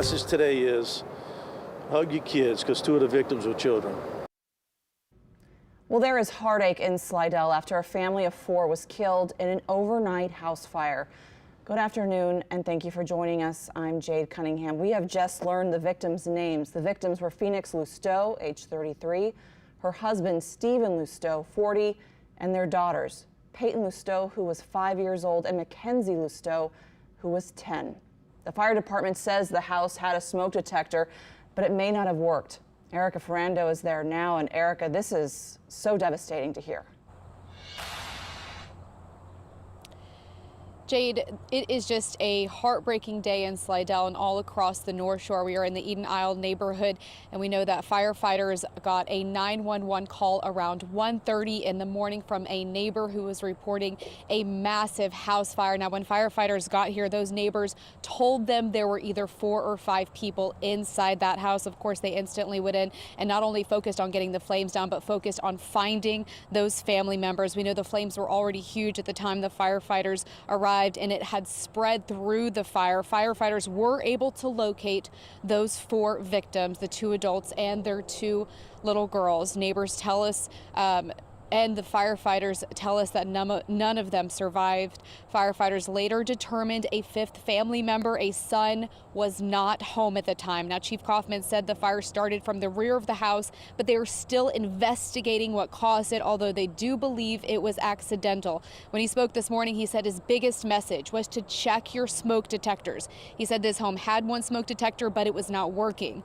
Message today is hug your kids because 2 of the victims were children. Well, there is heartache in Slidell after a family of 4 was killed in an overnight house fire. Good afternoon, and thank you for joining us. I'm Jade Cunningham. We have just learned the victims' names. The victims were Phoenix Lusteau, age 33, her husband Stephen Lusteau, 40, and their daughters, Peyton Lusteau, who was 5 years old, and Mackenzie Lusteau, who was 10. The fire department says the house had a smoke detector, but it may not have worked. Erica Ferrando is there now, and Erica, this is so devastating to hear. Jade, it is just a heartbreaking day in Slidell and all across the North Shore. We are in the Eden Isle neighborhood, and we know that firefighters got a 911 call around 1:30 in the morning from a neighbor who was reporting a massive house fire. Now, when firefighters got here, those neighbors told them there were either 4 or 5 people inside that house. Of course, they instantly went in and not only focused on getting the flames down, but focused on finding those family members. We know the flames were already huge at the time the firefighters arrived, and it had spread through the fire. Firefighters were able to locate those 4 victims, the 2 adults and their 2 little girls. Neighbors tell us and the firefighters tell us that none of them survived. Firefighters later determined a 5th family member, a son, was not home at the time. Now, Chief Kaufman said the fire started from the rear of the house, but they are still investigating what caused it, although they do believe it was accidental. When he spoke this morning, he said his biggest message was to check your smoke detectors. He said this home had one smoke detector, but it was not working.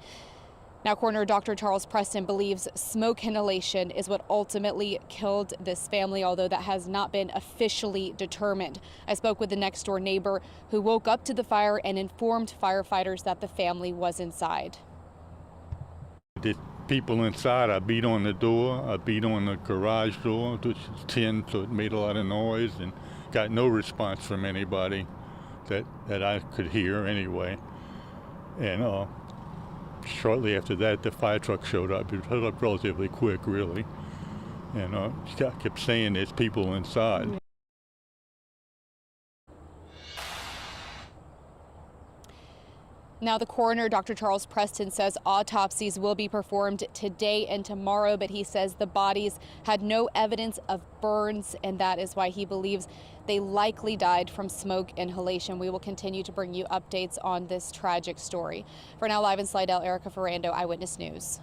Now, coroner Dr. Charles Preston believes smoke inhalation is what ultimately killed this family, although that has not been officially determined. I spoke with the next door neighbor who woke up to the fire and informed firefighters that the family was inside. The people inside, I beat on the door, I beat on the garage door, which is tin, so it made a lot of noise, and got no response from anybody that I could hear anyway. And shortly after that, the fire truck showed up. It showed up relatively quick, really. And I kept saying there's people inside. Now, the coroner, Dr. Charles Preston, says autopsies will be performed today and tomorrow, but he says the bodies had no evidence of burns, and that is why he believes they likely died from smoke inhalation. We will continue to bring you updates on this tragic story. For now, live in Slidell, Erica Ferrando, Eyewitness News.